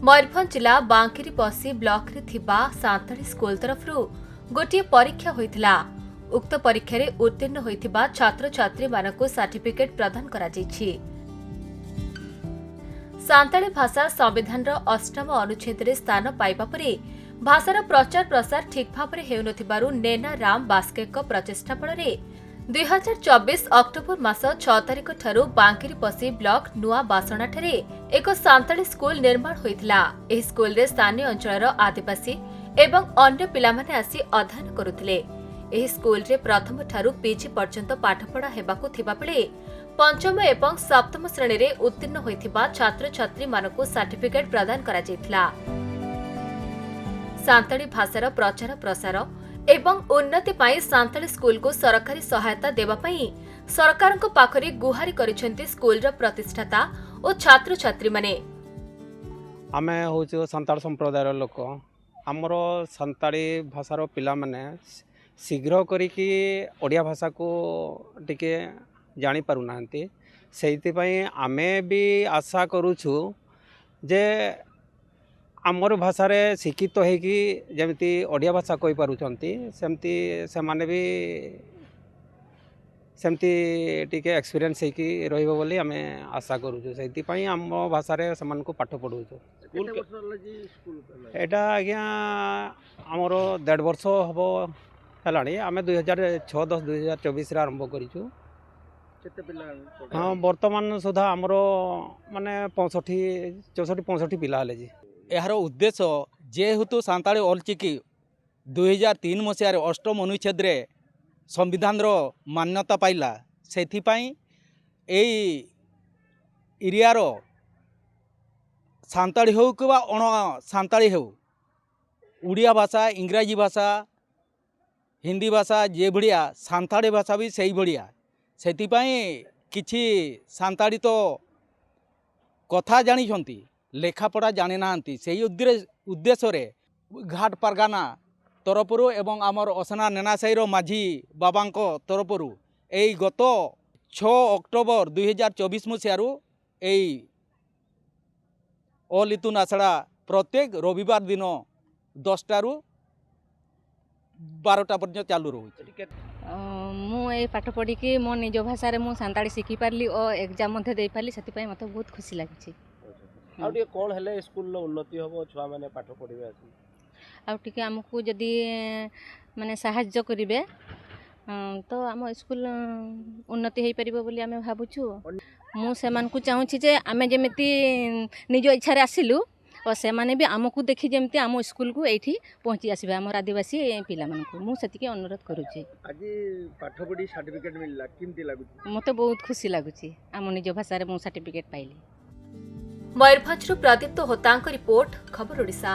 मयूरभंज जिला बांकेरी पसी ब्लॉक रे थिबा सांताली स्कूल तरफरु गोटे परीक्षा होइथिला। उक्त परीक्षा रे उत्तीर्ण होइथिबा छात्र छात्री मानकु सर्टिफिकेट प्रदान करा जायछि। सांताली भाषा संविधान रो 8 अनुच्छेद रे स्थान पाइबा परे भाषार प्रचार प्रसार ठीक भाव रे हेउनथिबारु नेना राम बास्केक प्रचेष्टा फलरे 2024 अक्टोबर मास 6 तारिख ठारू बांकेरी पसी ब्लॉक नुआ बासणा ठारे एक सांताली स्कूल निर्माण होइथिला। एही स्कूल रे स्थानीय अंचलर आदिवासी एवं अन्य पिलामाने आसी अध्ययन करुथिले। एही स्कूल रे प्रथम ठारू पीजी पर्यंत पाठपढ़ा हेबाकु थिबा बेले पंचम एवं सप्तम श्रेणी रे उत्तीर्ण होइथिबा छात्र छात्री मानकु सर्टिफिकेट प्रदान करा जायथिला। सांताली भाषार प्रचार प्रसार एवं उन्नति पाई सांताली स्कूल को सरकारी सहायता देवा पाई सरकार को पाखरे गुहारी करिसेंती स्कूल रो प्रतिष्ठाता और छात्र छात्री माने। आमे होचो संताल संप्रदायर लोक हमर संताली भाषार पिला माने शीघ्र करिकी ओडिया भाषा को टिके जानि पारु नांती। सेहिति पई आमे भी आशा करूछु जे आमर भाषा रे शिक्षित तो होगी जमती ओडिया भाषा कही पारुचंती सेमती से माने भी सेमती टिके एक्सपीरियंस होगी रहिबो बोली आमे आशा करूछु। सेहिति पई आम भाषा रे समान को पाठ पढुछु। एटा आज्ञा आमर 1.5 वर्ष हबो हलाणी। आमे 2006-10 2024 रे आरंभ करिछु। केते पिला? हां वर्तमान सुधा आमर माने 64-65 पिला हले जी। यार उद्देश्य जेहेतु सांताली अलचिकी 2003 मसीह 8 अनुच्छेद रे संविधान रो मान्यता पाइला। सेथिपाई एई एरिया रो सांताली हो कि अण सांताली हो उड़िया भाषा इंग्राजी भाषा हिंदी भाषा जे भड़िया सांताली भाषा भी सही भड़िया। सेथिपाई किछि सांताली तो कथा जानी छंती लेखापढ़ा जानी नांती। सेही उद्देश्य रे घाट परगाना तरफरु एवं आमर असना नेनासाईर माझी बाबांको तरफरु एई गत 6 अक्टोबर 2024 मसीहारू एई अलितुन आसड़ा प्रत्येक रविवार दिन 10टारू 12टा पर्यंत चालू रहुछि। मु ए पाठ पढ़ी कि मो निज भाषा रे मु सांताली शिखि पारली और एग्जाम मध्ये देई पारली। सेति पई मते बहुत खुशी लागिछि। आउटे कोन हेले स्कूल लो उन्नति होबो छुआ माने पाठ पढिबे आसी आउटे हमकु जदी माने सहाय्य करिवे तो आम स्कूल उन्नति हेई परिबो बोली आमे भाबुछु। मु सेमान को चाहूछि जे आमे जेमिति निज इच्छा रे आसिलु और से माने भी आमकु देखि जेमिति आम स्कूल को एठी पहुंची आसीबे हमर आदिवासी पिला मानकु मु सेतिके अनुरोध करूछि। आज पाठ पढी सर्टिफिकेट मिलला किमति लागुछि? मते बहुत खुशी लागुछि। आम निज भाषा रे मु सर्टिफिकेट पाइली। मयूरभंज प्रदीप्त होतांक रिपोर्ट खबर ओडिशा।